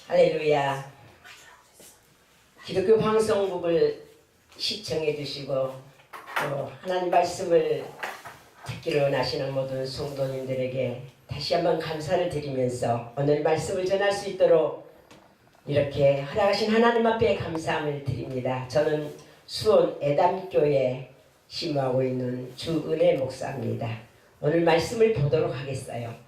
할렐루야. 기독교 방송국을 시청해 주시고 또 하나님 말씀을 듣기를 원하시는 모든 성도님들에게 다시 한번 감사를 드리면서 오늘 말씀을 전할 수 있도록 이렇게 허락하신 하나님 앞에 감사함을 드립니다. 저는 수원 애담교에 심무하고 있는 주은혜 목사입니다. 오늘 말씀을 보도록 하겠어요.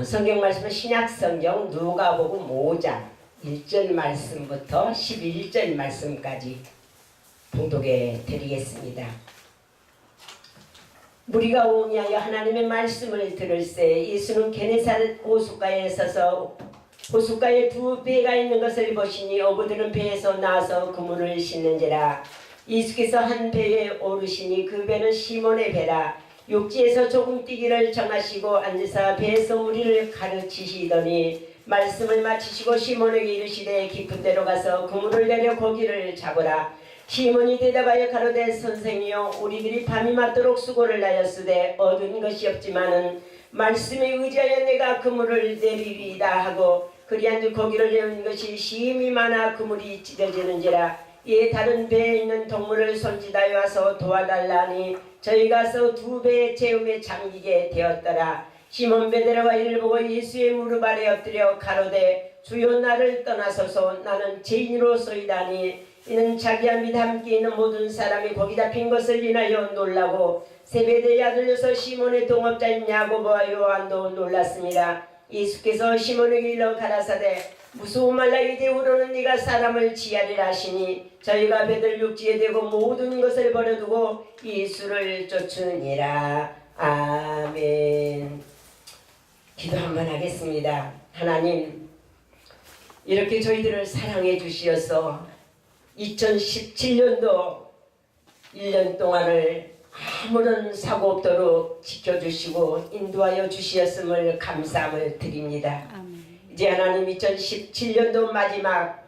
성경 말씀은 신약성경 누가복음 5장 1절 말씀부터 11절 말씀까지 봉독해 드리겠습니다. 무리가 오니하여 하나님의 말씀을 들을새 예수는 게네사렛 호숫가에 서서 호숫가에 두 배가 있는 것을 보시니 어부들은 배에서 나와서 그물을 싣는지라. 예수께서 한 배에 오르시니 그 배는 시몬의 배라. 육지에서 조금 뛰기를 정하시고 앉으사 배에서 우리를 가르치시더니 말씀을 마치시고 시몬에게 이르시되 깊은 데로 가서 그물을 내려 고기를 잡으라. 시몬이 대답하여 가로되 선생이여 우리들이 밤이 맞도록 수고를 하였으되 얻은 것이 없지만은 말씀에 의지하여 내가 그물을 내리리이다 하고 그리한즉 고기를 내온 것이 심히 많아 그물이 찢어지는지라. 이에 다른 배에 있는 동물을 손짓하여 와서 도와달라니 저희 가서 두 배의 채움에 잠기게 되었더라. 시몬 베드로가 이를 보고 예수의 무릎 아래 엎드려 가로되 주여 나를 떠나소서 나는 죄인으로소이다니. 이는 자기와 및 함께 있는 모든 사람이 거기 잡힌 것을 인하여 놀라고 세베대의 아들로서 시몬의 동업자인 야고보와 요한도 놀랐습니다. 예수께서 시몬에게 일러 가라사대 무서워 말라 이제 우로는 네가 사람을 지하리라 하시니 저희가 배들 육지에 대고 모든 것을 버려두고 예수를 쫓으니라. 아멘. 기도 한번 하겠습니다. 하나님 이렇게 저희들을 사랑해 주시어서 2017년도 1년 동안을 아무런 사고 없도록 지켜주시고 인도하여 주시었음을 감사함을 드립니다. 이제 하나님 2017년도 마지막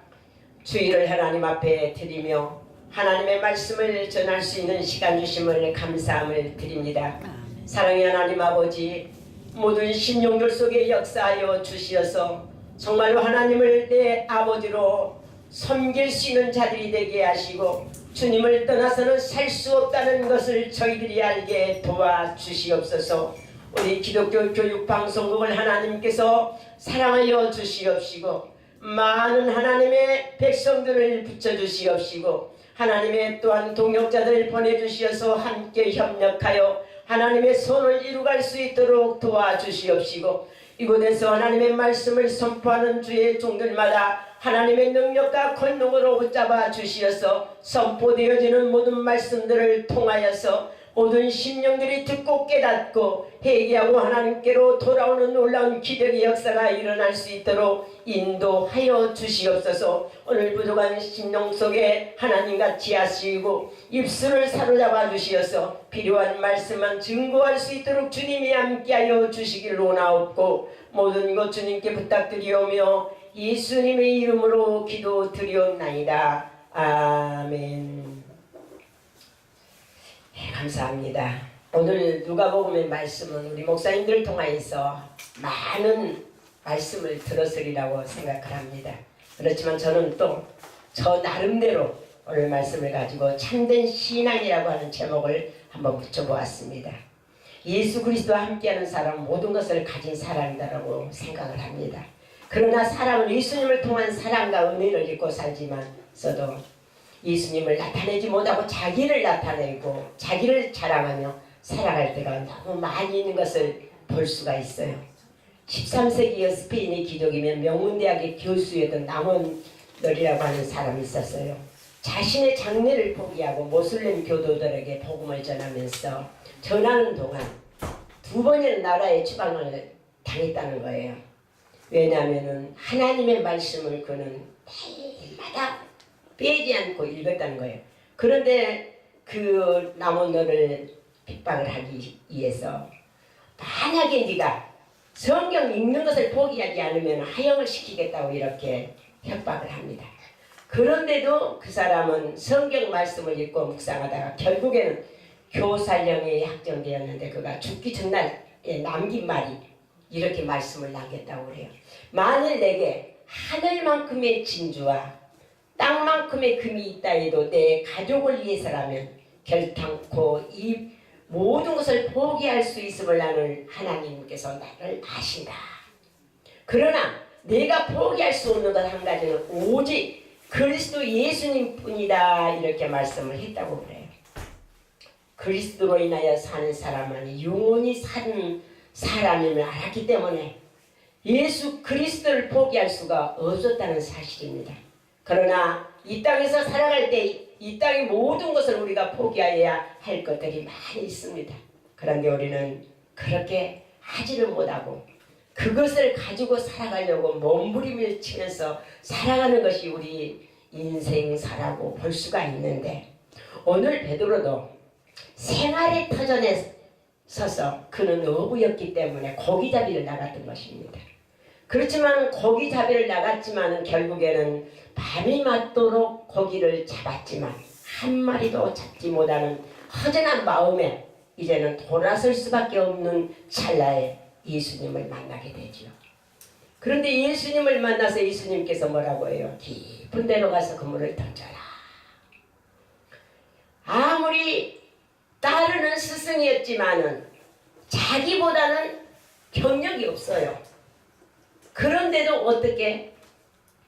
주일을 하나님 앞에 드리며 하나님의 말씀을 전할 수 있는 시간 주심을 감사함을 드립니다. 사랑의 하나님 아버지 모든 심령들 속에 역사하여 주시어서 정말로 하나님을 내 아버지로 섬길 수 있는 자들이 되게 하시고 주님을 떠나서는 살 수 없다는 것을 저희들이 알게 도와주시옵소서. 우리 기독교 교육방송국을 하나님께서 사랑하여 주시옵시고 많은 하나님의 백성들을 붙여주시옵시고 하나님의 또한 동역자들을 보내주시어서 함께 협력하여 하나님의 손을 이루갈 수 있도록 도와주시옵시고 이곳에서 하나님의 말씀을 선포하는 주의 종들마다 하나님의 능력과 권능으로 붙잡아 주시어서 선포되어지는 모든 말씀들을 통하여서 모든 심령들이 듣고 깨닫고 회개하고 하나님께로 돌아오는 놀라운 기적의 역사가 일어날 수 있도록 인도하여 주시옵소서. 오늘 부족한 심령 속에 하나님같이 하시고 입술을 사로잡아 주시어서 필요한 말씀만 증거할 수 있도록 주님이 함께하여 주시기를 원하옵고 모든 것 주님께 부탁드리오며 예수님의 이름으로 기도드리옵나이다. 아멘. 네, 감사합니다. 오늘 누가복음의 말씀은 우리 목사님들을 통하여서 많은 말씀을 들었으리라고 생각을 합니다. 그렇지만 저는 또 저 나름대로 오늘 말씀을 가지고 참된 신앙이라고 하는 제목을 한번 붙여보았습니다. 예수 그리스도와 함께하는 사람은 모든 것을 가진 사람이라고 생각을 합니다. 그러나 사람은 예수님을 통한 사랑과 은혜를 입고 살지만서도 예수님을 나타내지 못하고 자기를 나타내고 자기를 자랑하며 살아갈 때가 너무 많이 있는 것을 볼 수가 있어요. 13세기 스페인의 기독이면 명문대학의 교수였던 남원널이라고 하는 사람이 있었어요. 자신의 장래를 포기하고 모슬림 교도들에게 복음을 전하면서 전하는 동안 2번이나 나라의 추방을 당했다는 거예요. 왜냐하면 하나님의 말씀을 그는 매일마다 빼지 않고 읽었다는 거예요. 그런데 그 남원너를 핍박을 하기 위해서 만약에 네가 성경 읽는 것을 포기하지 않으면 하형을 시키겠다고 이렇게 협박을 합니다. 그런데도 그 사람은 성경 말씀을 읽고 묵상하다가 결국에는 교살령에 확정되었는데 그가 죽기 전날에 남긴 말이 이렇게 말씀을 남겼다고 그래요. 만일 내게 하늘만큼의 진주와 땅만큼의 금이 있다 해도 내 가족을 위해서라면 결탄코 이 모든 것을 포기할 수 있음을 나는 하나님께서 나를 아신다. 그러나 내가 포기할 수 없는 것 한 가지는 오직 그리스도 예수님 뿐이다. 이렇게 말씀을 했다고 그래요. 그리스도로 인하여 사는 사람은 영원히 사는 사람임을 알았기 때문에 예수 그리스도를 포기할 수가 없었다는 사실입니다. 그러나 이 땅에서 살아갈 때 이 땅의 모든 것을 우리가 포기해야 할 것들이 많이 있습니다. 그런데 우리는 그렇게 하지를 못하고 그것을 가지고 살아가려고 몸부림을 치면서 살아가는 것이 우리 인생사라고 볼 수가 있는데, 오늘 베드로도 생활의 터전에 서서 그는 어부였기 때문에 고기잡이를 나갔던 것입니다. 그렇지만 고기잡이를 나갔지만 결국에는 밤이 맞도록 고기를 잡았지만 한 마리도 잡지 못하는 허전한 마음에 이제는 돌아설 수밖에 없는 찰나에 예수님을 만나게 되죠. 그런데 예수님을 만나서 예수님께서 뭐라고 해요? 깊은 데로 가서 그물을 던져라. 아무리 따르는 스승이었지만은 자기보다는 경력이 없어요. 그런데도 어떻게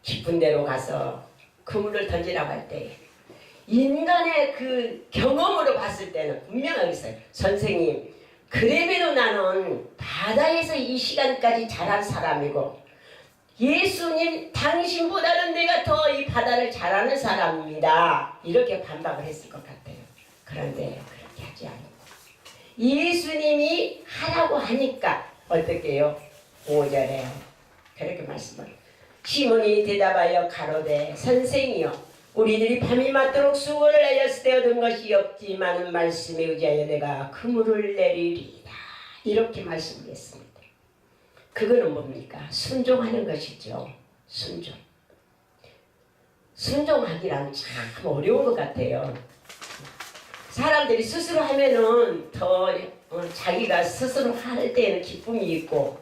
깊은 데로 가서 그물을 던지라고 할 때 인간의 그 경험으로 봤을 때는 분명하게 있어요. 선생님, 그래도 나는 바다에서 이 시간까지 자란 사람이고 예수님 당신보다는 내가 더 이 바다를 잘 아는 사람입니다. 이렇게 반박을 했을 것 같아요. 그런데 그렇게 하지 않고 예수님이 하라고 하니까 어떻게 해요? 5절에 그렇게 말씀을 시몬이 대답하여 가로되 선생이여 우리들이 밤이 맞도록 수고를 하였을 때 얻은 것이 없지만 말씀에 의지하여 내가 그물을 내리리이다. 이렇게 말씀했습니다. 그거는 뭡니까? 순종하는 것이죠. 순종. 순종하기란 참 어려운 것 같아요. 사람들이 스스로 하면은 더 자기가 스스로 할 때에는 기쁨이 있고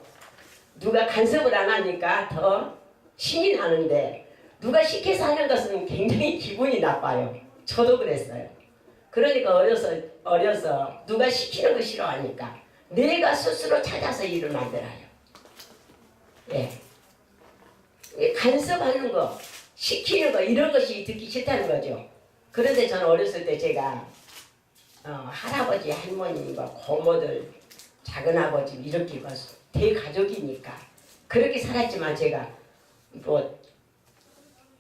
누가 간섭을 안 하니까 더 신이 나는데 누가 시켜서 하는 것은 굉장히 기분이 나빠요. 저도 그랬어요. 그러니까 어려서 누가 시키는 거 싫어하니까 내가 스스로 찾아서 일을 만들어요. 예. 간섭하는 거, 시키는 거 이런 것이 듣기 싫다는 거죠. 그런데 저는 어렸을 때 제가 할아버지, 할머니와 고모들, 작은아버지 이렇게 대가족이니까 그렇게 살았지만 제가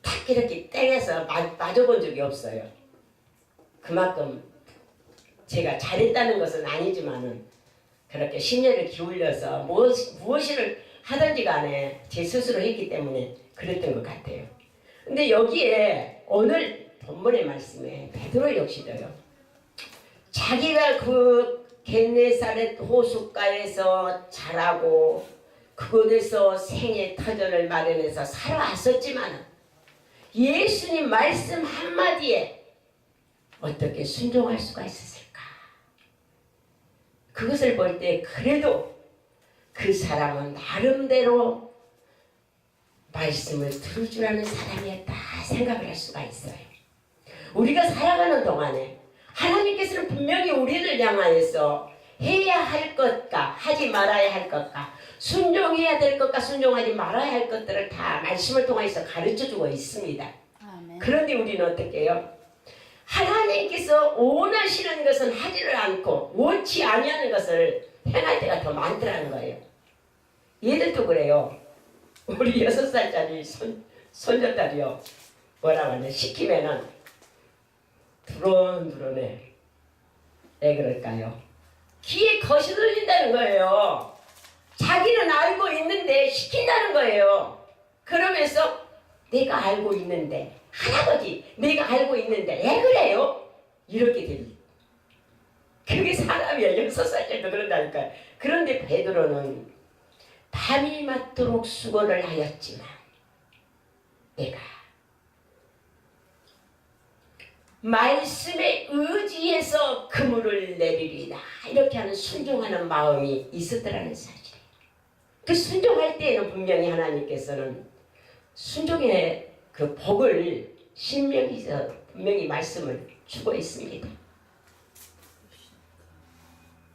탁 이렇게 땡해서 맞아본 적이 없어요. 그만큼 제가 잘했다는 것은 아니지만은 그렇게 심려를 기울여서 무엇을 하든지 간에 제 스스로 했기 때문에 그랬던 것 같아요. 근데 여기에 오늘 본문의 말씀에 베드로 역시도요. 자기가 그 겟네사렛 호숫가에서 자라고 그곳에서 생의 터전을 마련해서 살아왔었지만 예수님 말씀 한마디에 어떻게 순종할 수가 있었을까? 그것을 볼 때 그래도 그 사람은 나름대로 말씀을 들을 줄 아는 사람이었다 생각을 할 수가 있어요. 우리가 살아가는 동안에 하나님께서는 분명히 우리를 향하여서 해야 할 것과 하지 말아야 할 것과 순종해야 될 것과 순종하지 말아야 할 것들을 다 말씀을 통해서 가르쳐주고 있습니다. 아멘. 그런데 우리는 어떻게 해요? 하나님께서 원하시는 것은 하지를 않고 원치 아니하는 것을 행할 때가 더 많더라는 거예요. 얘들도 그래요. 우리 6살짜리 손녀딸이요. 뭐라고 하냐 시키면은 두런두런해. 왜 그럴까요? 귀에 거슬린다는 거예요. 자기는 알고 있는데 시킨다는 거예요. 그러면서 내가 알고 있는데 할아버지 내가 알고 있는데 왜 그래요? 이렇게 됩니다. 그게 사람이야. 6살짜리도 그런다니까요. 그런데 베드로는 밤이 맞도록 수고를 하였지만 내가 말씀에 의지해서 그물을 내리리다. 이렇게 하는 순종하는 마음이 있었더라는 사실이에요. 그 순종할 때에는 분명히 하나님께서는 순종의 그 복을 신명기에서 분명히 말씀을 주고 있습니다.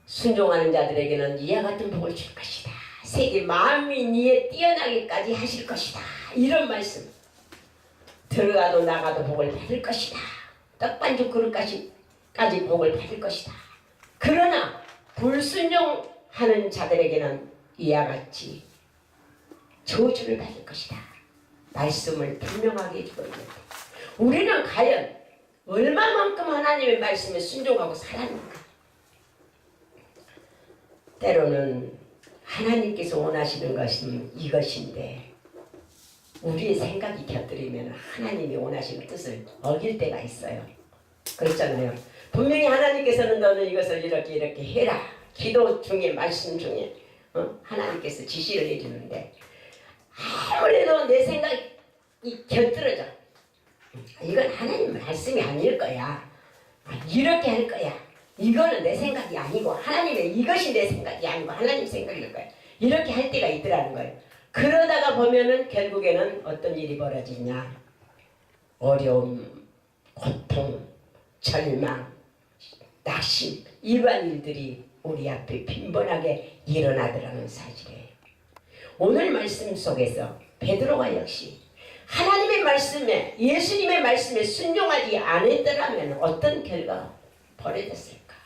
순종하는 자들에게는 이와 같은 복을 줄 것이다. 세계 만민위에 뛰어나기까지 하실 것이다. 이런 말씀. 들어가도 나가도 복을 받을 것이다. 떡반죽 그릇까지 복을 받을 것이다. 그러나 불순종하는 자들에게는 이와 같이 저주를 받을 것이다. 말씀을 분명하게 해주고 있는데 우리는 과연 얼마만큼 하나님의 말씀에 순종하고 살았는가? 때로는 하나님께서 원하시는 것은 이것인데 우리의 생각이 곁들이면 하나님이 원하시는 뜻을 어길 때가 있어요. 그렇잖아요. 분명히 하나님께서는 너는 이것을 이렇게 해라. 기도 중에 말씀 중에 하나님께서 지시를 해주는데 아무래도 내 생각이 곁들어져. 이건 하나님 말씀이 아닐 거야. 이렇게 할 거야. 이거는 내 생각이 아니고 하나님의 이것이 내 생각이 아니고 하나님 생각일 거야. 이렇게 할 때가 있더라는 거예요. 그러다가 보면은 결국에는 어떤 일이 벌어지냐. 어려움, 고통, 절망, 낙심 이러한 일들이 우리 앞에 빈번하게 일어나더라는 사실이에요. 오늘 말씀 속에서 베드로가 역시 하나님의 말씀에 예수님의 말씀에 순종하지 않았더라면 어떤 결과가 벌어졌을까?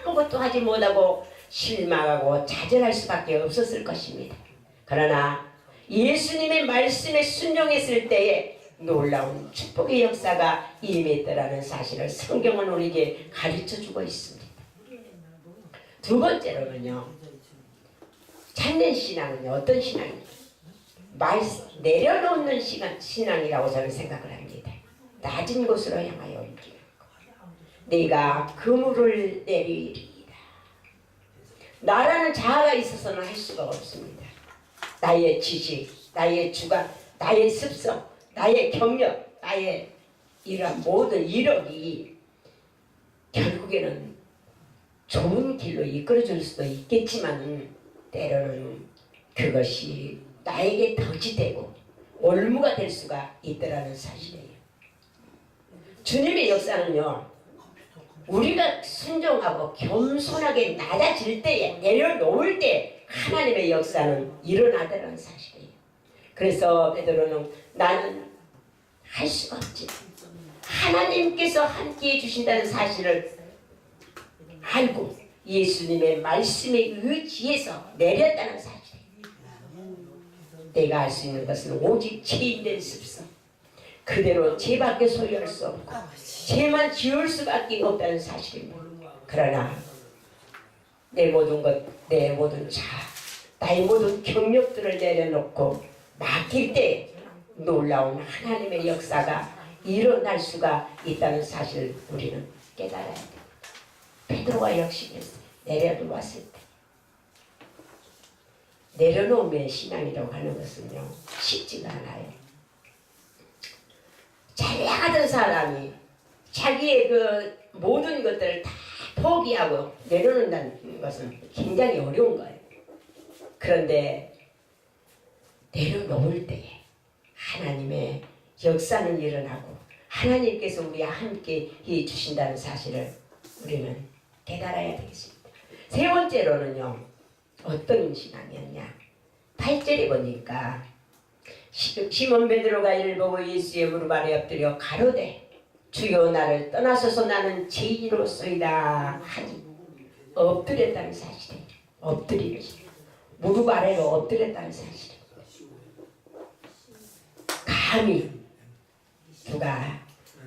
아무것도 하지 못하고 실망하고 좌절할 수밖에 없었을 것입니다. 그러나 예수님의 말씀에 순종했을 때에 놀라운 축복의 역사가 임했더라는 사실을 성경은 우리에게 가르쳐주고 있습니다. 두 번째로는요. 참된 신앙은요. 어떤 신앙입니까? 내려놓는 신앙이라고 저는 생각을 합니다. 낮은 곳으로 향하여 옮기는 것. 내가 그물을 내리리이다. 나라는 자아가 있어서는 할 수가 없습니다. 나의 지식, 나의 주관, 나의 습성, 나의 경력, 나의 이러한 모든 이력이 결국에는 좋은 길로 이끌어줄 수도 있겠지만 때로는 그것이 나에게 덫이 되고 올무가 될 수가 있더라는 사실이에요. 주님의 역사는요. 우리가 순종하고 겸손하게 낮아질 때에 내려놓을 때 하나님의 역사는 일어나더라는 사실이에요. 그래서 베드로는 나는 할 수가 없지. 하나님께서 함께해 주신다는 사실을 알고 예수님의 말씀에 의지해서 내렸다는 사실. 내가 할 수 있는 것은 오직 죄인된 습성. 그대로 죄밖에 소유할 수 없고 죄만 지을 수밖에 없다는 사실입니다. 그러나 내 모든 것, 내 모든 자, 나의 모든 경력들을 내려놓고 맡길 때 놀라운 하나님의 역사가 일어날 수가 있다는 사실을 우리는 깨달아야 됩니다. 베드로가 역시 내려놓았을 때 내려놓으면 신앙이라고 하는 것은요 쉽지가 않아요. 잘 나가던 사람이 자기의 그 모든 것들을 다 포기하고 내려놓는다는 것은 굉장히 어려운 거예요. 그런데 내려놓을 때에 하나님의 역사는 일어나고 하나님께서 우리와 함께 해주신다는 사실을 우리는 깨달아야 되겠습니다. 세 번째로는요. 어떤 신앙이었냐. 8절에 보니까 시몬 베드로가 이를 보고 예수의 무릎 아래 엎드려 가로되 주여 나를 떠나소서 나는 죄인으로소이다 하니 엎드렸다는 사실이에요. 엎드리는 무릎 아래로 엎드렸다는 사실이에요. 감히 누가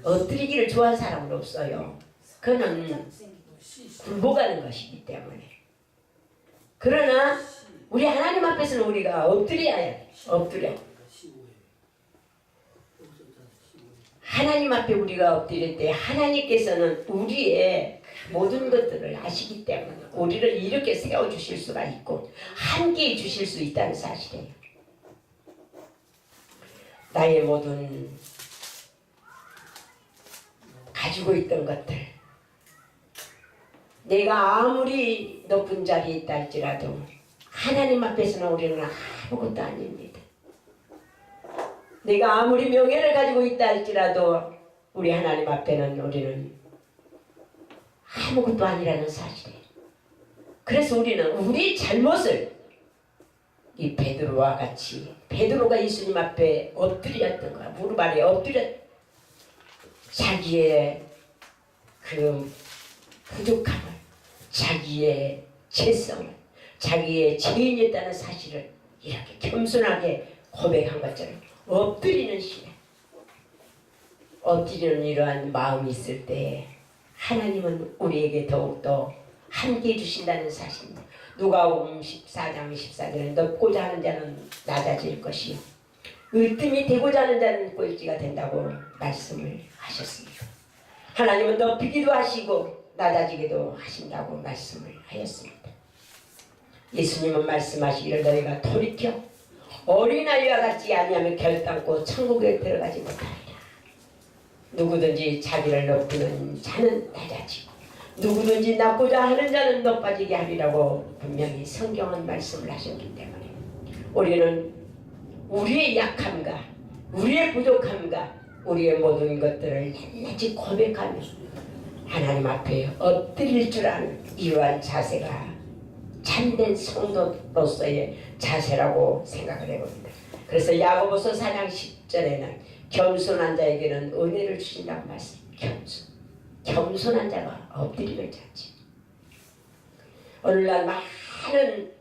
엎드리기를 좋아하는 사람은 없어요. 그는 굴복하는 것이기 때문에. 그러나 우리 하나님 앞에서는 우리가 엎드려야 해. 엎드려. 하나님 앞에 우리가 엎드릴 때 하나님께서는 우리의 모든 것들을 아시기 때문에 우리를 이렇게 세워주실 수가 있고 함께해 주실 수 있다는 사실이에요. 나의 모든 가지고 있던 것들 내가 아무리 높은 자리에 있다 할지라도 하나님 앞에서는 우리는 아무것도 아닙니다. 내가 아무리 명예를 가지고 있다 할지라도 우리 하나님 앞에는 우리는 아무것도 아니라는 사실이에요. 그래서 우리는 우리 잘못을 이 베드로와 같이 베드로가 예수님 앞에 엎드렸던 거야. 무릎 아래 엎드렸 자기의 그 부족함을, 자기의 죄성을, 자기의 죄인이었다는 사실을 이렇게 겸손하게 고백한 것처럼 엎드리는 시간, 엎드리는 이러한 마음이 있을 때 하나님은 우리에게 더욱더 함께해 주신다는 사실입니다. 누가복음 14장 14절에 높고자 하는 자는 낮아질 것이요 으뜸이 되고자 하는 자는 꼴찌가 된다고 말씀을 하셨습니다. 하나님은 높이기도 하시고 낮아지기도 하신다고 말씀을 하였습니다. 예수님은 말씀하시기를 너희가 돌이켜 어린아이와 같지 아니하면 결단코 천국에 들어가지 못하리라. 누구든지 자기를 높이는 자는 낮아지고 누구든지 낮고자 하는 자는 높아지게 하리라고 분명히 성경은 말씀을 하셨기 때문에 우리는 우리의 약함과 우리의 부족함과 우리의 모든 것들을 낱낱이 고백하며 하나님 앞에 엎드릴 줄 아는 이러한 자세가 참된 성도로서의 자세라고 생각을 해봅니다. 그래서 야고보서 4장 10절에는 겸손한 자에게는 은혜를 주신다고 말씀. 겸손한 자가 엎드리는 자지. 오늘날 많은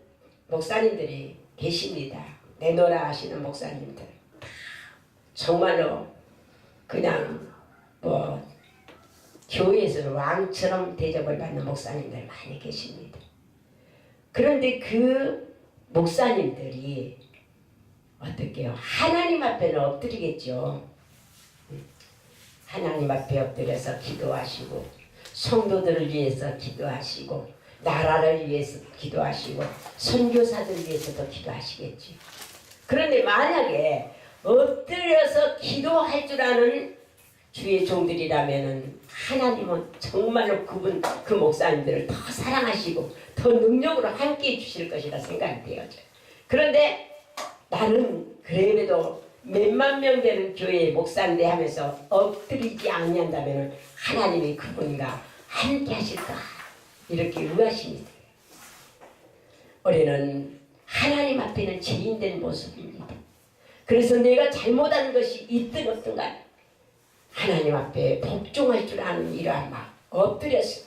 목사님들이 계십니다. 내노라 하시는 목사님들. 정말로 그냥 교회에서 왕처럼 대접을 받는 목사님들 많이 계십니다. 그런데 그 목사님들이 어떻게 해요? 하나님 앞에는 엎드리겠죠. 하나님 앞에 엎드려서 기도하시고 성도들을 위해서 기도하시고 나라를 위해서 기도하시고 선교사들을 위해서도 기도하시겠지. 그런데 만약에 엎드려서 기도할 줄 아는 주의 종들이라면은 하나님은 정말로 그 목사님들을 더 사랑하시고 더 능력으로 함께 해주실 것이라 생각이 되어져. 그런데 나는 그래도 몇만 명 되는 교회의 목사인데 하면서 엎드리지 아니한다면 하나님이 그분과 함께 하실까 이렇게 의아심이 들어요. 우리는 하나님 앞에는 죄인된 모습입니다. 그래서 내가 잘못한 것이 있든 없든 간에 하나님 앞에 복종할 줄 아는 이러한 마음, 엎드려서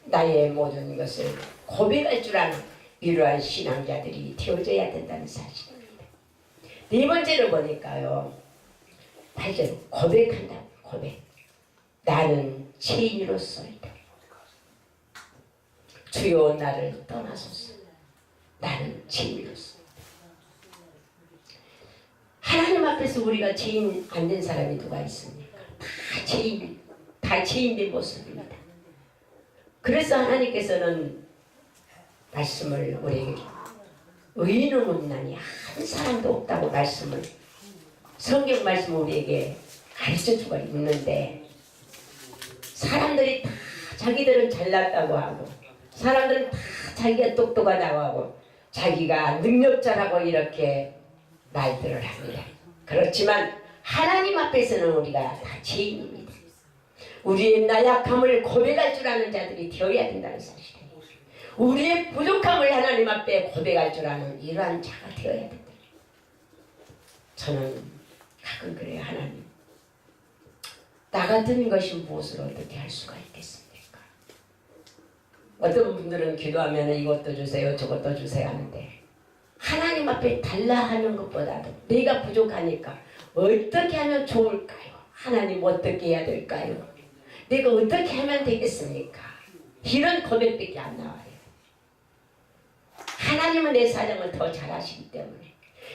나의 모든 것을 고백할 줄 아는 이러한 신앙자들이 되어져야 된다는 사실입니다. 네 번째로 보니까요, 8절 고백한다. 고백. 나는 죄인으로서이다. 주여 나를 떠나소서. 나는 죄인으로서. 하나님 앞에서 우리가 죄인 안 된 사람이 누가 있습니까? 다 죄인된 모습입니다. 그래서 하나님께서는 말씀을 우리에게 의인은 없나니 한 사람도 없다고 말씀을 성경 말씀을 우리에게 가르쳐주고 있는데 사람들이 다 자기들은 잘났다고 하고 사람들은 다 자기가 똑똑하다고 하고 자기가 능력자라고 이렇게 말들을 합니다. 그렇지만 하나님 앞에서는 우리가 다 죄인입니다. 우리의 나약함을 고백할 줄 아는 자들이 되어야 된다는 사실이에요. 우리의 부족함을 하나님 앞에 고백할 줄 아는 이러한 자가 되어야 된다. 저는 가끔 그래요. 하나님, 나 같은 것이 무엇을 어떻게 할 수가 있겠습니까? 어떤 분들은 기도하면 이것도 주세요 저것도 주세요 하는데 하나님 앞에 달라 하는 것보다도 내가 부족하니까 어떻게 하면 좋을까요? 하나님 어떻게 해야 될까요? 내가 어떻게 하면 되겠습니까? 이런 고백밖에 안 나와요. 하나님은 내 사정을 더 잘 아시기 때문에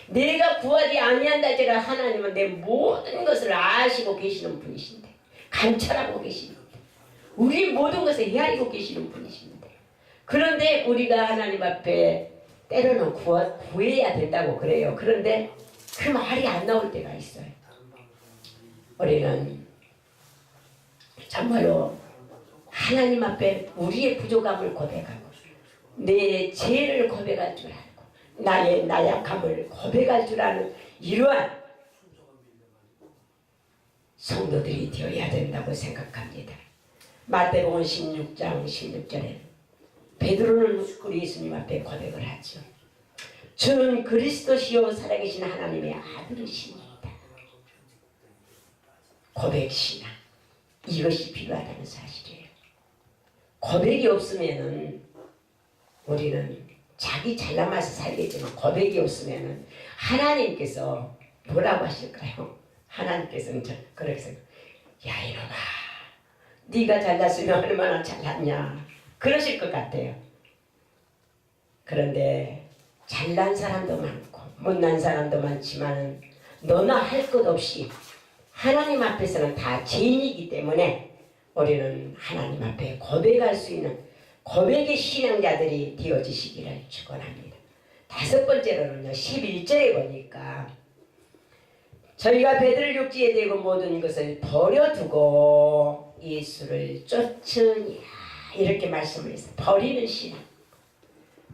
내가 구하지 아니한다 할지라 하나님은 내 모든 것을 아시고 계시는 분이신데 감찰하고 계십니다. 우리 모든 것을 헤아리고 계시는 분이십니다. 그런데 우리가 하나님 앞에 때로는 구해야 된다고 그래요. 그런데 그 말이 안 나올 때가 있어요. 우리는 정말로 하나님 앞에 우리의 부족함을 고백하고 내 죄를 고백할 줄 알고 나의 나약함을 고백할 줄 아는 이러한 성도들이 되어야 된다고 생각합니다. 마태복음 16장 16절에 베드로는 우리 예수님 앞에 고백을 하죠. 주는 그리스도시요 살아계신 하나님의 아들이십니다. 고백신앙, 이것이 필요하다는 사실이에요. 고백이 없으면은 우리는 자기 잘나마서 살겠지만 고백이 없으면은 하나님께서 뭐라고 하실까요? 하나님께서는 그렇게 생각, 야 이놈아, 네가 잘났으면 얼마나 잘났냐 그러실 것 같아요. 그런데 잘난 사람도 많고 못난 사람도 많지만 너나 할 것 없이 하나님 앞에서는 다 죄인이기 때문에 우리는 하나님 앞에 고백할 수 있는 고백의 신앙자들이 되어지시기를 축원합니다. 다섯 번째로는요, 11절에 보니까 저희가 배들을 육지에 대고 모든 것을 버려두고 예수를 쫓으니라 이렇게 말씀을 했어요. 버리는 신앙.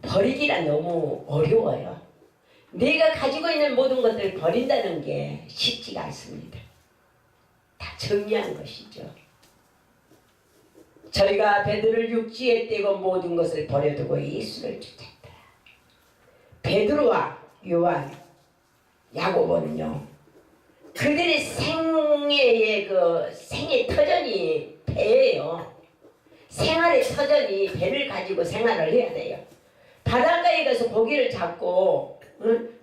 버리기란 너무 어려워요. 내가 가지고 있는 모든 것들을 버린다는 게 쉽지가 않습니다. 다 정리한 것이죠. 저희가 배들을 육지에 떼고 모든 것을 버려두고 예수를 쫓았다. 베드로와 요한, 야고보는요, 그들의 생애의 생애 터전이 배예요. 생활의 터전이 배를 가지고 생활을 해야 돼요. 바닷가에 가서 고기를 잡고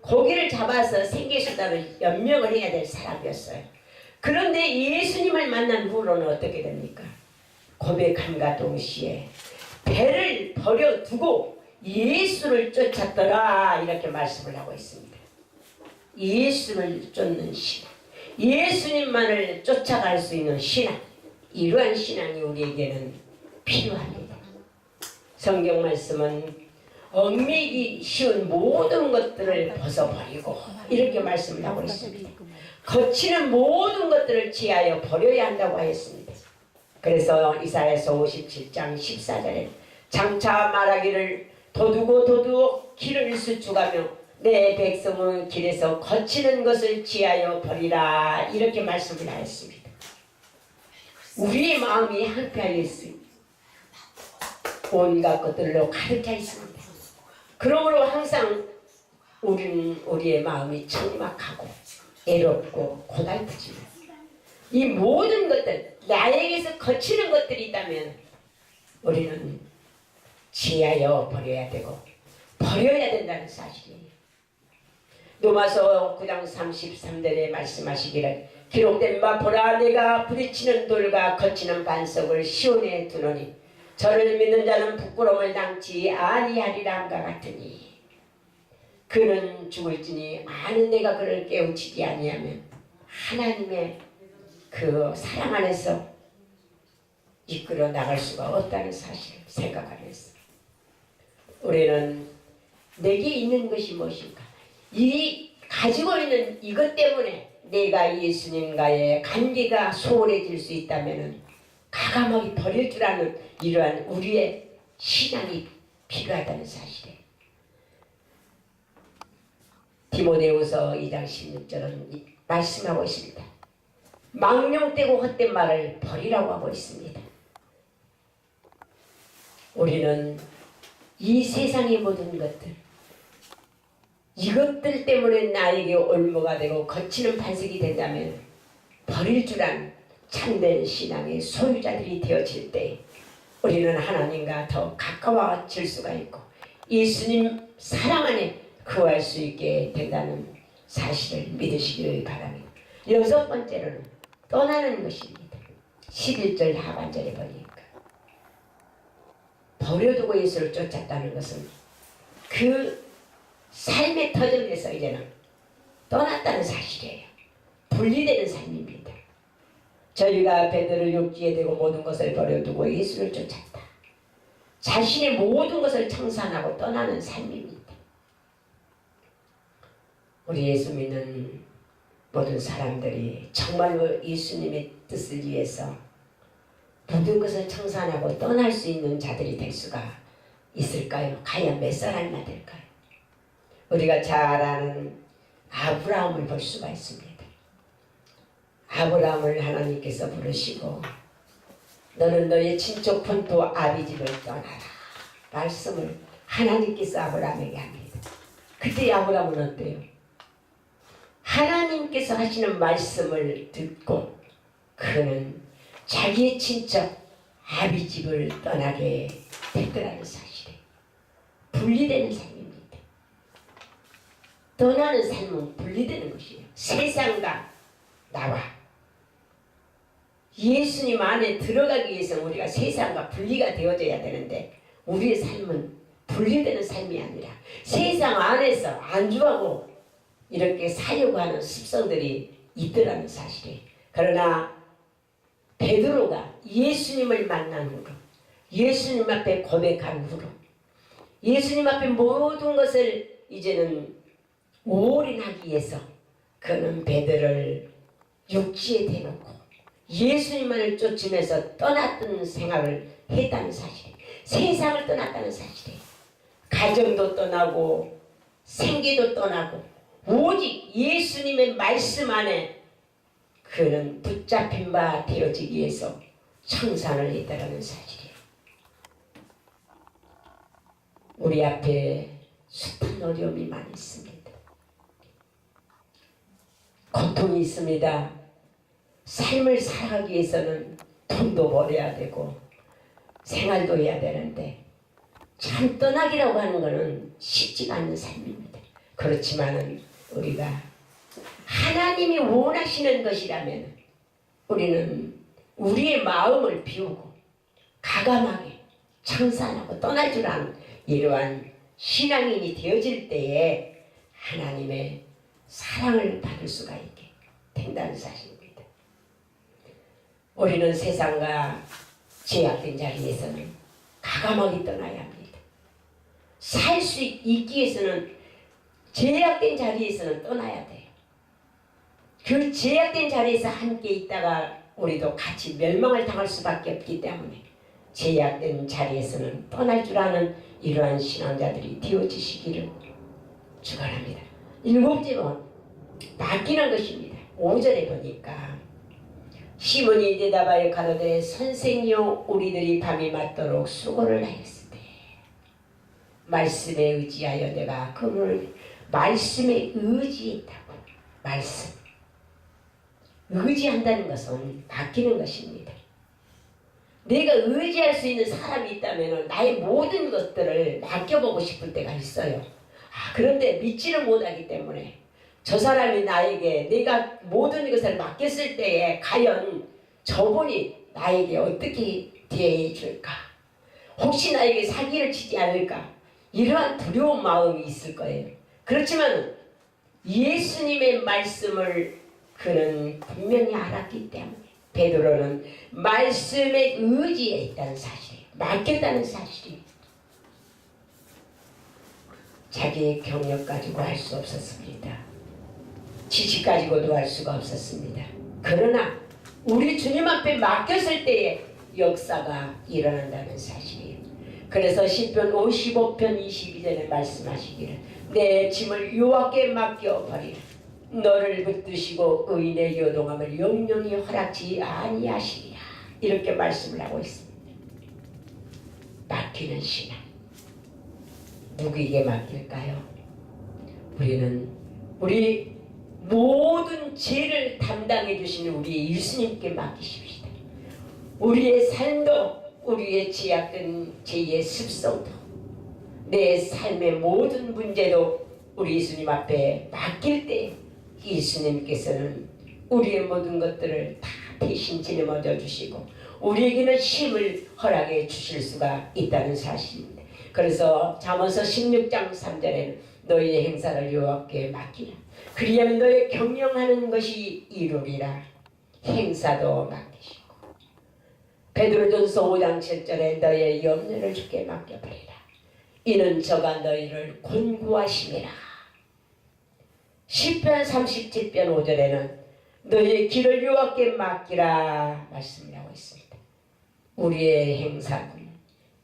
고기를 잡아서 생계수단을 연명을 해야 될 사람이었어요. 그런데 예수님을 만난 후로는 어떻게 됩니까? 고백함과 동시에 배를 버려두고 예수를 쫓았더라 이렇게 말씀을 하고 있습니다. 예수를 쫓는 신앙, 예수님만을 쫓아갈 수 있는 신앙, 이러한 신앙이 우리에게는 필요합니다. 성경 말씀은 얽매이기 쉬운 모든 것들을 벗어버리고 이렇게 말씀을 하고 있습니다. 거치는 모든 것들을 취하여 버려야 한다고 하였습니다. 그래서 이사야서 57장 14절에 장차 말하기를 도두고 길을 수축하며 내 백성은 길에서 거치는 것을 취하여 버리라 이렇게 말씀을 하였습니다. 우리의 마음이 한패하여 있습니다. 온갖 것들로 가득 차 있습니다. 그러므로 항상 우리의 마음이 적막하고 애롭고 고달프지만 이 모든 것들 나에게서 거치는 것들이 있다면 우리는 취하여 버려야 되고 버려야 된다는 사실이에요. 로마서 9장 33절에 말씀하시기를 기록된 바 보라 내가 부딪히는 돌과 거치는 반석을 시온에 두노니 저를 믿는 자는 부끄러움을 당치 아니하리라 함과 같으니 그는 죽을지니 아는 내가 그를 깨우치지 아니하면 하나님의 그 사랑 안에서 이끌어 나갈 수가 없다는 사실을 생각하면서 우리는 내게 있는 것이 무엇인가? 이 가지고 있는 이것 때문에 내가 예수님과의 관계가 소홀해질 수 있다면 가감하게 버릴 줄 아는 이러한 우리의 신앙이 필요하다는 사실이에요. 디모데후서 2장 16절은 말씀하고 있습니다. 망령되고 헛된 말을 버리라고 하고 있습니다. 우리는 이 세상의 모든 것들 이것들 때문에 나에게 올무가 되고 거치는 반석이 된다면 버릴 줄 아는 참된 신앙의 소유자들이 되어질 때 우리는 하나님과 더 가까워질 수가 있고 예수님 사랑 안에 거할 수 있게 된다는 사실을 믿으시길 바랍니다. 여섯 번째로는 떠나는 것입니다. 11절 하반절에 보니까 버려두고 예수를 쫓았다는 것은 그 삶의 터전에서 이제는 떠났다는 사실이에요. 분리되는 삶입니다. 저희가 배들을 육지에 대고 모든 것을 버려두고 예수를 쫓았다. 자신의 모든 것을 청산하고 떠나는 삶입니다. 우리 예수 믿는 모든 사람들이 정말로 예수님의 뜻을 위해서 모든 것을 청산하고 떠날 수 있는 자들이 될 수가 있을까요? 과연 몇 사람이나 될까요? 우리가 잘 아는 아브라함을 볼 수가 있습니다. 아브라함을 하나님께서 부르시고 너는 너의 친척 본토 아비집을 떠나라 말씀을 하나님께서 아브라함에게 합니다. 그때 아브라함은 어때요? 하나님께서 하시는 말씀을 듣고 그는 자기의 친척 아비집을 떠나게 됐더라는 사실에 분리되는 삶입니다. 떠나는 삶은 분리되는 것이에요. 세상과 나와 예수님 안에 들어가기 위해서 우리가 세상과 분리가 되어져야 되는데 우리의 삶은 분리되는 삶이 아니라 세상 안에서 안주하고 이렇게 살려고 하는 습성들이 있더라는 사실이에요. 그러나 베드로가 예수님을 만난 후로 예수님 앞에 고백한 후로 예수님 앞에 모든 것을 이제는 올인하기 위해서 그는 베드로를 육지에 대놓고 예수님만을 쫓으면서 떠났던 생활을 했다는 사실이에요. 세상을 떠났다는 사실이에요. 가정도 떠나고 생계도 떠나고 오직 예수님의 말씀 안에 그는 붙잡힌 바 되어지기 위해서 청산을 했다는 사실이에요. 우리 앞에 숱한 어려움이 많이 있습니다. 고통이 있습니다. 삶을 살아가기 위해서는 돈도 벌어야 되고 생활도 해야 되는데 참 떠나기라고 하는 것은 쉽지가 않는 삶입니다. 그렇지만은 우리가 하나님이 원하시는 것이라면 우리는 우리의 마음을 비우고 가감하게 청산하고 떠날 줄 아는 이러한 신앙인이 되어질 때에 하나님의 사랑을 받을 수가 있게 된다는 사실입니다. 우리는 세상과 제약된 자리에서는 가감하게 떠나야 합니다. 살 수 있기 위해서는 제약된 자리에서는 떠나야 돼요. 그 제약된 자리에서 함께 있다가 우리도 같이 멸망을 당할 수밖에 없기 때문에 제약된 자리에서는 떠날 줄 아는 이러한 신앙자들이 되어지시기를 축원합니다. 일곱째는 맡기는 것입니다. 5절에 보니까 시몬이 대답하여 가로되 선생이여 우리들이 밤이 맞도록 수고를 하였으되 말씀에 의지하여 내가 그를 말씀에 의지했다고. 말씀 의지한다는 것은 맡기는 것입니다. 내가 의지할 수 있는 사람이 있다면 나의 모든 것들을 맡겨보고 싶을 때가 있어요. 그런데 믿지를 못하기 때문에 저 사람이 나에게 내가 모든 것을 맡겼을 때에 과연 저분이 나에게 어떻게 대해 줄까? 혹시 나에게 사기를 치지 않을까? 이러한 두려운 마음이 있을 거예요. 그렇지만 예수님의 말씀을 그는 분명히 알았기 때문에 베드로는 말씀에 의지해 있다는 사실이에요. 맡겼다는 사실이에요. 자기의 경력 가지고 할 수 없었습니다. 지식 가지고도 할 수가 없었습니다. 그러나 우리 주님 앞에 맡겼을 때에 역사가 일어난다는 사실이에요. 그래서 시편 55편 22절에 말씀하시기를 내 짐을 여호와께 맡겨버리라. 너를 붙드시고 의인의 요동함을 영영히 허락지 아니하시리라. 이렇게 말씀을 하고 있습니다. 맡기는 신앙. 누구에게 맡길까요? 우리는 우리 모든 죄를 담당해 주시는 우리 예수님께 맡기십시다. 우리의 삶도 우리의 죄악된 죄의 습성도 내 삶의 모든 문제도 우리 예수님 앞에 맡길 때 예수님께서는 우리의 모든 것들을 다 대신 짊어져 주시고 우리에게는 힘을 허락해 주실 수가 있다는 사실입니다. 그래서 잠언서 16장 3절에는 너희의 행사를 여호와께 맡기라. 그리하면 너의 경영하는 것이 이루리라. 행사도 맡기시고 베드로전서 5장 7절에 너의 염려를 주께 맡겨버리라. 이는 저가 너희를 곤고하심이라. 시편 37편 5절에는 너희의 길을 여호와께 맡기라 말씀을 하고 있습니다. 우리의 행사들,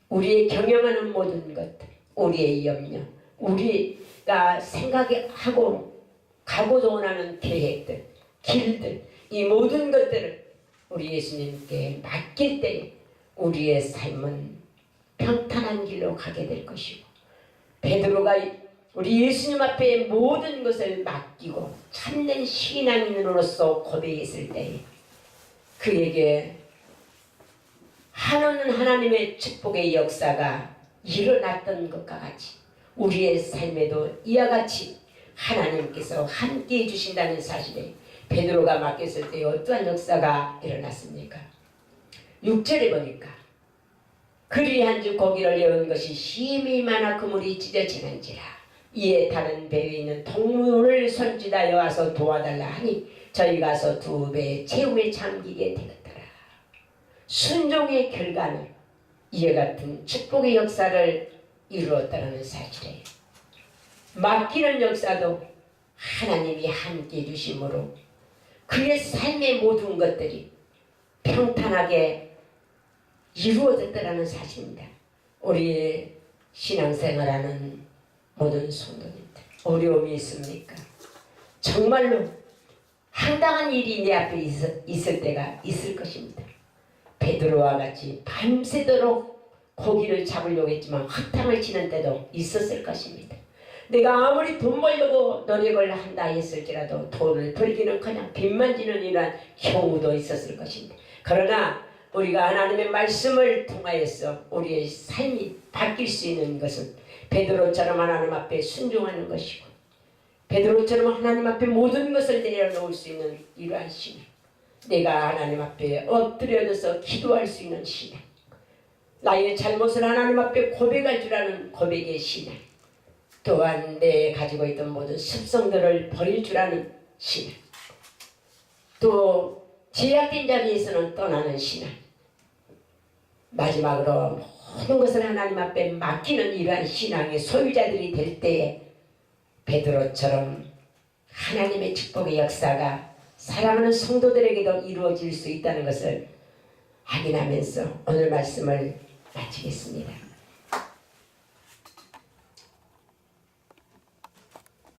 우리의 경영하는 모든 것들, 우리의 염려, 우리가 생각하고 가고자 원하는 계획들, 길들, 이 모든 것들을 우리 예수님께 맡길 때 우리의 삶은 평탄한 길로 가게 될 것이고, 베드로가 우리 예수님 앞에 모든 것을 맡기고 참된 신앙인으로서 고백했을 때 그에게 하나는 하나님의 축복의 역사가 일어났던 것과 같이 우리의 삶에도 이와 같이 하나님께서 함께해 주신다는 사실에 베드로가 맡겼을 때 어떠한 역사가 일어났습니까? 6절에 보니까 그리한 주 고기를 여은 것이 심히 많아 그물이 찢어지는지라 이에 다른 배에 있는 동물을 손짓하여 와서 도와달라 하니 저희 가서 2배 채우에 잠기게 되었더라. 순종의 결과는 이와 같은 축복의 역사를 이루었다는 사실이에요. 맡기는 역사도 하나님이 함께 해주심으로 그의 삶의 모든 것들이 평탄하게 이루어졌다는 사실입니다. 우리의 신앙생활하는 모든 성도님들 어려움이 있습니까? 정말로 황당한 일이 내 앞에 있을 때가 있을 것입니다. 베드로와 같이 밤새도록 고기를 잡으려고 했지만 허탕을 치는 때도 있었을 것입니다. 내가 아무리 돈 벌려고 노력을 한다 했을지라도 돈을 벌기는 그냥 빚만 지는 이러한 경우도 있었을 것입니다. 그러나 우리가 하나님의 말씀을 통하여서 우리의 삶이 바뀔 수 있는 것은 베드로처럼 하나님 앞에 순종하는 것이고 베드로처럼 하나님 앞에 모든 것을 내려놓을 수 있는 이러한 신앙, 내가 하나님 앞에 엎드려져서 기도할 수 있는 신앙, 나의 잘못을 하나님 앞에 고백할 줄 아는 고백의 신앙, 또한 내 가지고 있던 모든 습성들을 버릴 줄 아는 신앙, 또 제약된 자리에서는 떠나는 신앙, 마지막으로 모든 것을 하나님 앞에 맡기는 이러한 신앙의 소유자들이 될 때에 베드로처럼 하나님의 축복의 역사가 사랑하는 성도들에게도 이루어질 수 있다는 것을 확인하면서 오늘 말씀을 마치겠습니다.